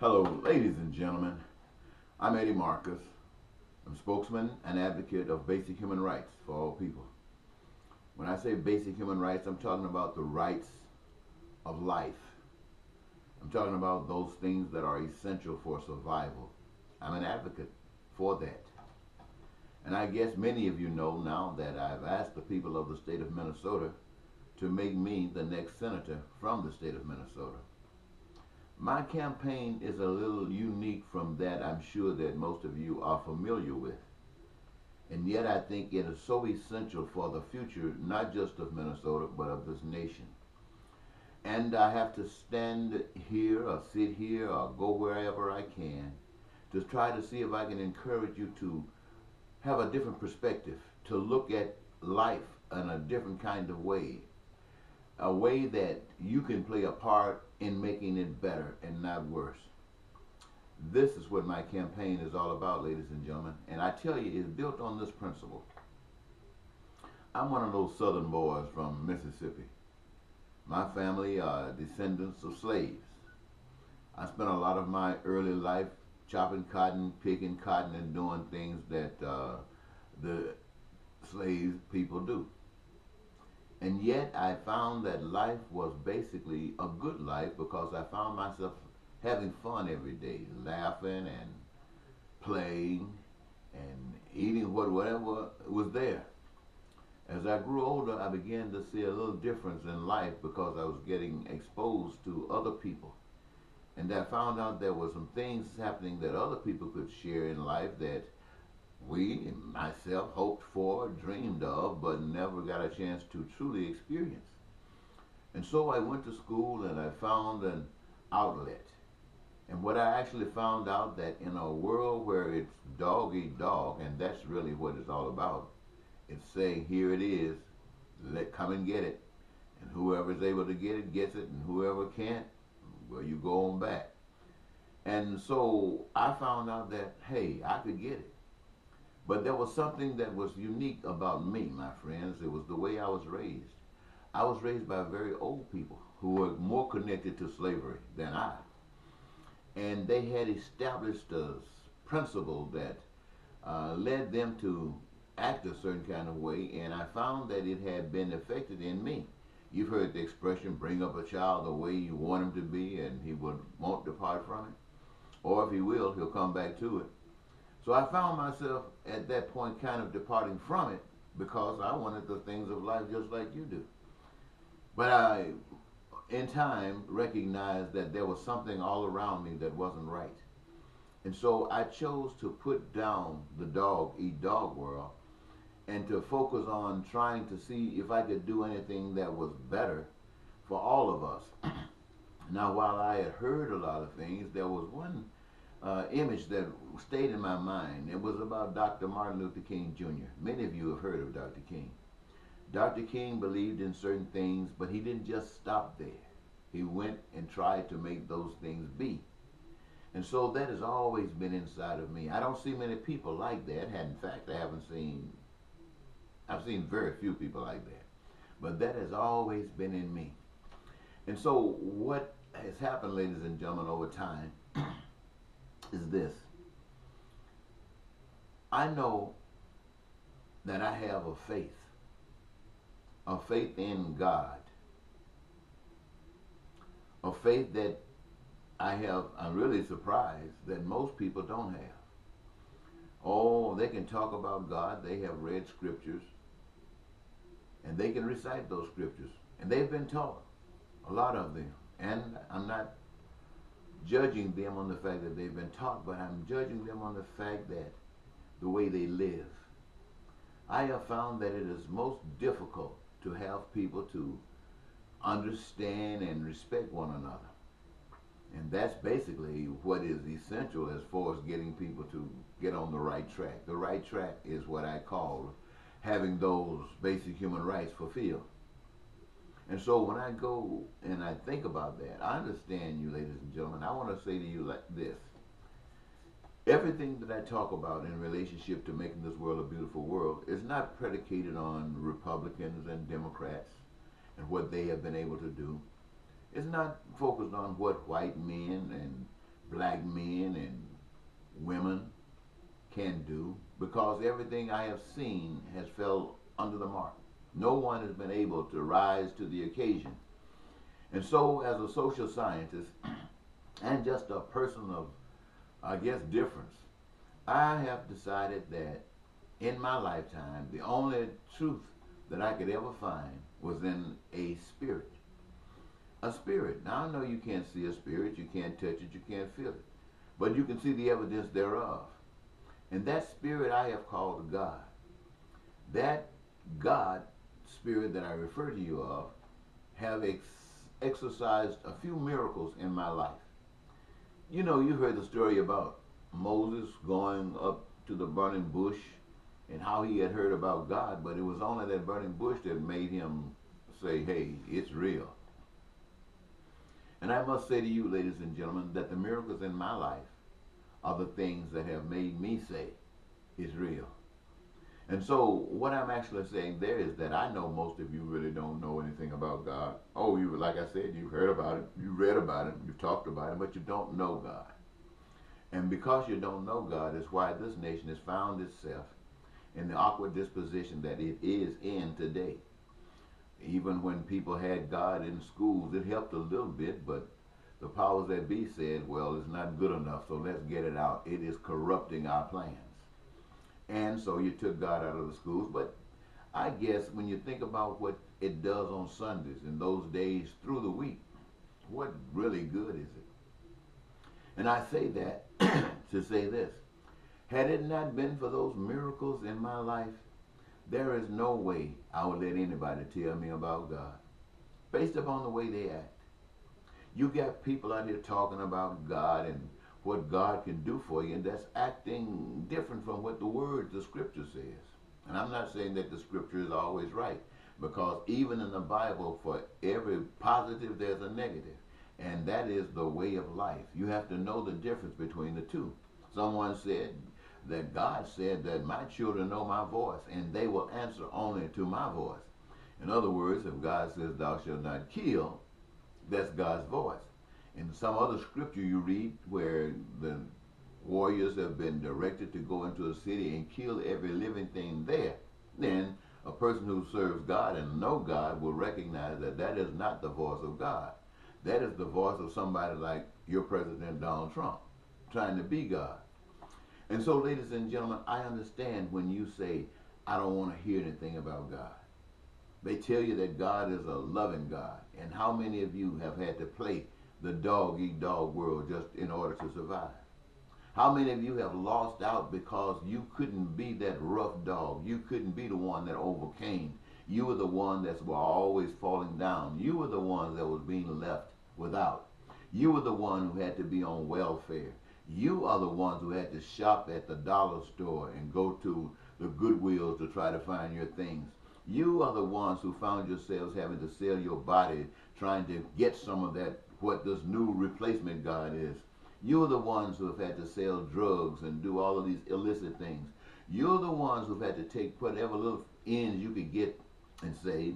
Hello, ladies and gentlemen. I'm Eddie Marcus. I'm spokesman and advocate of basic human rights for all people. When I say basic human rights, I'm talking about the rights of life. I'm talking about those things that are essential for survival. I'm an advocate for that. And I guess many of you know now that I've asked the people of the state of Minnesota to make me the next senator from the state of Minnesota. My campaign is a little unique from that I'm sure that most of you are familiar with. And yet I think it is so essential for the future, not just of Minnesota, but of this nation. And I have to stand here or sit here or go wherever I can to try to see if I can encourage you to have a different perspective, to look at life in a different kind of way, a way that you can play a part in making it better and not worse. This is what my campaign is all about, ladies and gentlemen, and I tell you, it's built on this principle. I'm one of those southern boys from Mississippi. My family are descendants of slaves. I spent a lot of my early life chopping cotton, picking cotton, and doing things that the slave people do. And yet I found that life was basically a good life because I found myself having fun every day, laughing and playing and eating whatever was there. As I grew older, I began to see a little difference in life because I was getting exposed to other people. And I found out there were some things happening that other people could share in life that we, myself, hoped for, dreamed of, but never got a chance to truly experience. And so I went to school and I found an outlet. And what I actually found out that in a world where it's dog eat dog, and that's really what it's all about, it's saying here it is, come and get it. And whoever is able to get it gets it, and whoever can't, well, you go on back. And so I found out that, hey, I could get it. But there was something that was unique about me, my friends. It was the way I was raised. I was raised by very old people who were more connected to slavery than I. And they had established a principle that led them to act a certain kind of way, and I found that it had been affected in me. You've heard the expression, bring up a child the way you want him to be, and he won't depart from it. Or if he will, he'll come back to it. So I found myself at that point kind of departing from it because I wanted the things of life just like you do. But I, in time, recognized that there was something all around me that wasn't right. And so I chose to put down the dog eat dog world and to focus on trying to see if I could do anything that was better for all of us. Now, while I had heard a lot of things, there was one image that stayed in my mind. It was about Dr. Martin Luther King Jr. Many of you have heard of Dr. King. Dr. King believed in certain things, but he didn't just stop there. He went and tried to make those things be. And so that has always been inside of me. I don't see many people like that. In fact, I've seen very few people like that. But that has always been in me. And so what has happened, ladies and gentlemen, over time is this. I know that I have a faith in God, a faith that I'm really surprised that most people don't have. Oh, they can talk about God, they have read scriptures, and they can recite those scriptures, and they've been taught, a lot of them. And I'm not judging them on the fact that they've been taught, but I'm judging them on the fact that the way they live. I have found that it is most difficult to have people to understand and respect one another. And that's basically what is essential as far as getting people to get on the right track. The right track is what I call having those basic human rights fulfilled. And so when I go and I think about that, I understand you, ladies and gentlemen. I want to say to you like this. Everything that I talk about in relationship to making this world a beautiful world is not predicated on Republicans and Democrats and what they have been able to do. It's not focused on what white men and black men and women can do, because everything I have seen has fell under the mark. No one has been able to rise to the occasion. And so, as a social scientist and just a person of, I guess, difference, I have decided that in my lifetime, the only truth that I could ever find was in a spirit. A spirit. Now, I know you can't see a spirit, you can't touch it, you can't feel it, but you can see the evidence thereof. And that spirit I have called God. That God spirit that I refer to you of have exercised a few miracles in my life. You know, you've heard the story about Moses going up to the burning bush and how he had heard about God, but it was only that burning bush that made him say, hey, it's real. And I must say to you, ladies and gentlemen, that the miracles in my life are the things that have made me say it's real. And so what I'm actually saying there is that I know most of you really don't know anything about God. Oh, you, like I said, you've heard about it, you read about it, you've talked about it, but you don't know God. And because you don't know God is why this nation has found itself in the awkward disposition that it is in today. Even when people had God in schools, it helped a little bit, but the powers that be said, well, it's not good enough, so let's get it out. It is corrupting our plans. And so you took God out of the schools. But I guess when you think about what it does on Sundays and those days through the week, what really good is it? And I say that to say this. Had it not been for those miracles in my life, there is no way I would let anybody tell me about God based upon the way they act. You got people out here talking about God and what God can do for you, and that's acting different from what the word, the scripture says. And I'm not saying that the scripture is always right, because even in the Bible, for every positive, there's a negative. And that is the way of life. You have to know the difference between the two. Someone said that God said that my children know my voice, and they will answer only to my voice. In other words, if God says, thou shalt not kill, that's God's voice. In some other scripture you read where the warriors have been directed to go into a city and kill every living thing there, then a person who serves God and know God will recognize that that is not the voice of God. That is the voice of somebody like your President Donald Trump, trying to be God. And so, ladies and gentlemen, I understand when you say, I don't want to hear anything about God. They tell you that God is a loving God. And how many of you have had to play the dog-eat-dog world just in order to survive? How many of you have lost out because you couldn't be that rough dog? You couldn't be the one that overcame. You were the one that was always falling down. You were the one that was being left without. You were the one who had to be on welfare. You are the ones who had to shop at the dollar store and go to the Goodwills to try to find your things. You are the ones who found yourselves having to sell your body, trying to get some of that, what this new replacement God is. You're the ones who have had to sell drugs and do all of these illicit things. You're the ones who've had to take whatever little ends you could get and save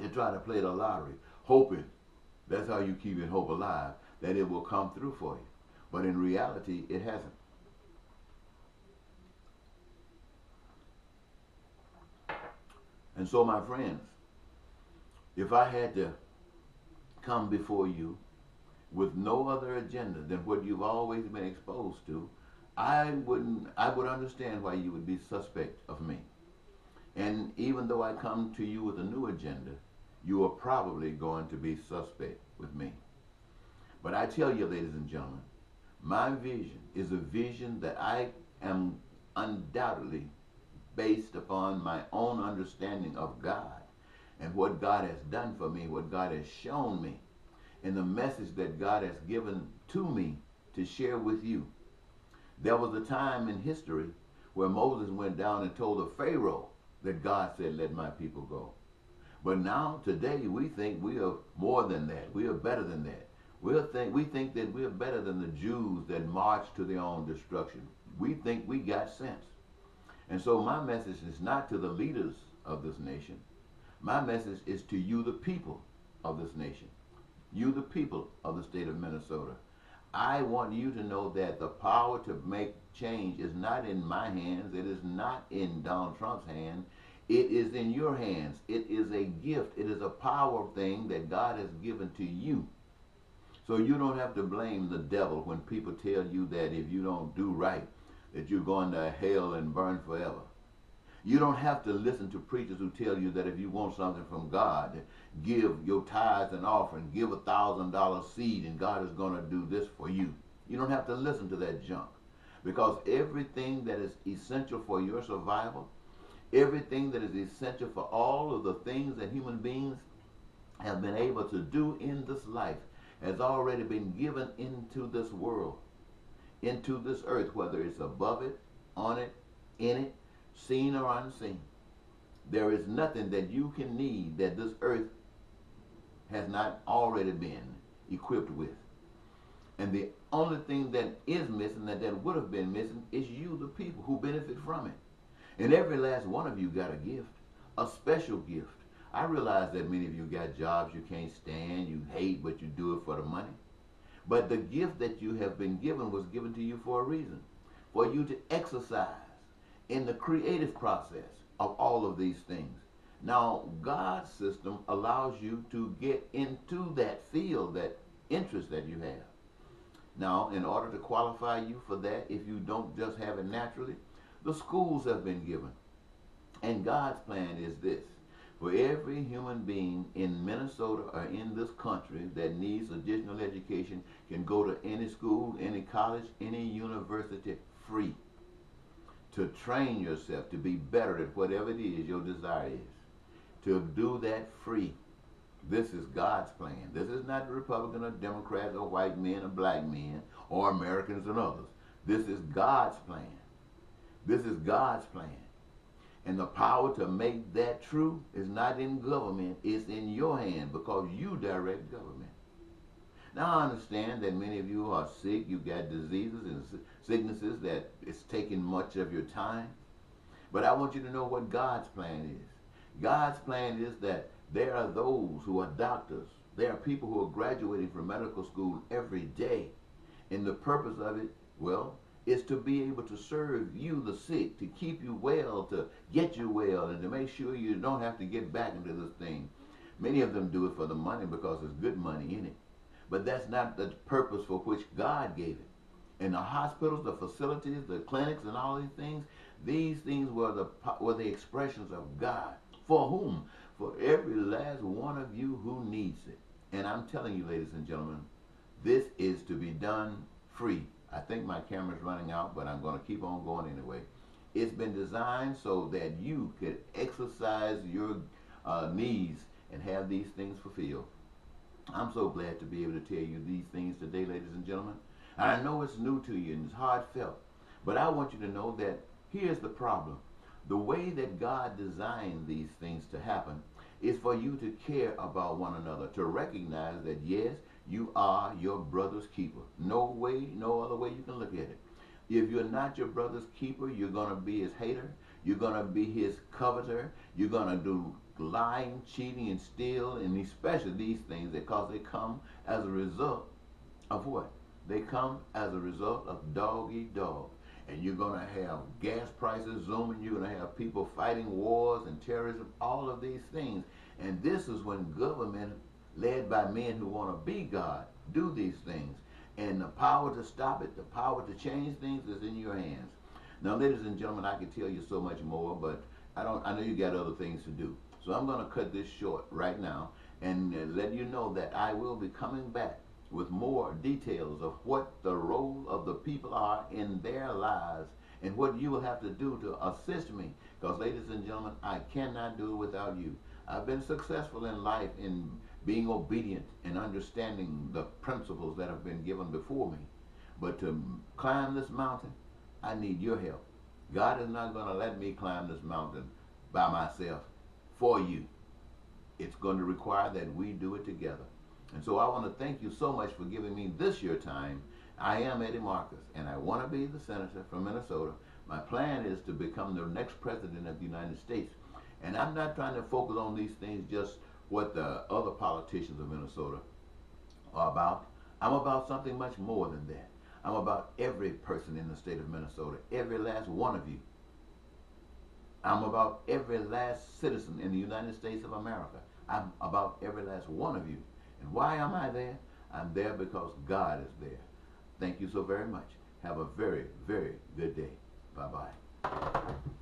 and try to play the lottery, hoping, that's how you keep your hope alive, that it will come through for you. But in reality, it hasn't. And so, my friends, if I had to come before you with no other agenda than what you've always been exposed to, I would understand why you would be suspect of me. And even though I come to you with a new agenda, you are probably going to be suspect with me. But I tell you, ladies and gentlemen, my vision is a vision that I am undoubtedly based upon my own understanding of God and what God has done for me, what God has shown me, and the message that God has given to me to share with you. There was a time in history where Moses went down and told the Pharaoh that God said, let my people go. But now, today, we think we are more than that. We are better than that. We think that we are better than the Jews that marched to their own destruction. We think we got sense. And so my message is not to the leaders of this nation. My message is to you, the people of this nation. You, the people of the state of Minnesota. I want you to know that the power to make change is not in my hands. It is not in Donald Trump's hand. It is in your hands. It is a gift. It is a power thing that God has given to you. So you don't have to blame the devil when people tell you that if you don't do right, that you're going to hell and burn forever. You don't have to listen to preachers who tell you that if you want something from God, give your tithes and offering, give $1,000 seed, and God is going to do this for you. You don't have to listen to that junk, because everything that is essential for your survival, everything that is essential for all of the things that human beings have been able to do in this life has already been given into this world, into this earth, whether it's above it, on it, in it, seen or unseen. There is nothing that you can need that this earth has not already been equipped with. And the only thing that is missing, that would have been missing, is you, the people who benefit from it. And every last one of you got a gift, a special gift. I realize that many of you got jobs you can't stand, you hate, but you do it for the money. But the gift that you have been given was given to you for a reason, for you to exercise in the creative process of all of these things. Now, God's system allows you to get into that field, that interest that you have. Now, in order to qualify you for that, if you don't just have it naturally, the schools have been given. And God's plan is this: for every human being in Minnesota or in this country that needs additional education can go to any school, any college, any university free to train yourself to be better at whatever it is your desire is. To do that free. This is God's plan. This is not Republican or Democrats or white men or black men or Americans and others. This is God's plan. This is God's plan. And the power to make that true is not in government, it's in your hand, because you direct government. Now I understand that many of you are sick, you got diseases and sicknesses that it's taking much of your time. But I want you to know what God's plan is. God's plan is that there are those who are doctors. There are people who are graduating from medical school every day. And the purpose of it, well, is to be able to serve you, the sick, to keep you well, to get you well, and to make sure you don't have to get back into this thing. Many of them do it for the money because there's good money in it. But that's not the purpose for which God gave it. And the hospitals, the facilities, the clinics, and all these things were the expressions of God. For whom? For every last one of you who needs it. And I'm telling you, ladies and gentlemen, this is to be done free. I think my camera's running out, but I'm going to keep on going anyway. It's been designed so that you could exercise your needs and have these things fulfilled. I'm so glad to be able to tell you these things today, ladies and gentlemen. And I know it's new to you and it's heartfelt, but I want you to know that here's the problem. The way that God designed these things to happen is for you to care about one another, to recognize that, yes, you are your brother's keeper. No way, no other way you can look at it. If you're not your brother's keeper, you're going to be his hater. You're going to be his coveter. You're going to do lying, cheating, and steal, and especially these things, because they come as a result of what? They come as a result of dog eat dog. And you're going to have gas prices zooming. You're going to have people fighting wars and terrorism, all of these things. And this is when government, led by men who want to be God, do these things. And the power to stop it, the power to change things is in your hands. Now, ladies and gentlemen, I could tell you so much more, but I know you got other things to do. So I'm going to cut this short right now and let you know that I will be coming back with more details of what the role of the people are in their lives and what you will have to do to assist me. Because, ladies and gentlemen, I cannot do it without you. I've been successful in life in being obedient and understanding the principles that have been given before me. But to climb this mountain, I need your help. God is not going to let me climb this mountain by myself for you. It's going to require that we do it together. And so I want to thank you so much for giving me this your time. I am Eddie Marcus, and I want to be the senator from Minnesota. My plan is to become the next president of the United States. And I'm not trying to focus on these things, just what the other politicians of Minnesota are about. I'm about something much more than that. I'm about every person in the state of Minnesota, every last one of you. I'm about every last citizen in the United States of America. I'm about every last one of you. And why am I there? I'm there because God is there. Thank you so very much. Have a very, very good day. Bye-bye.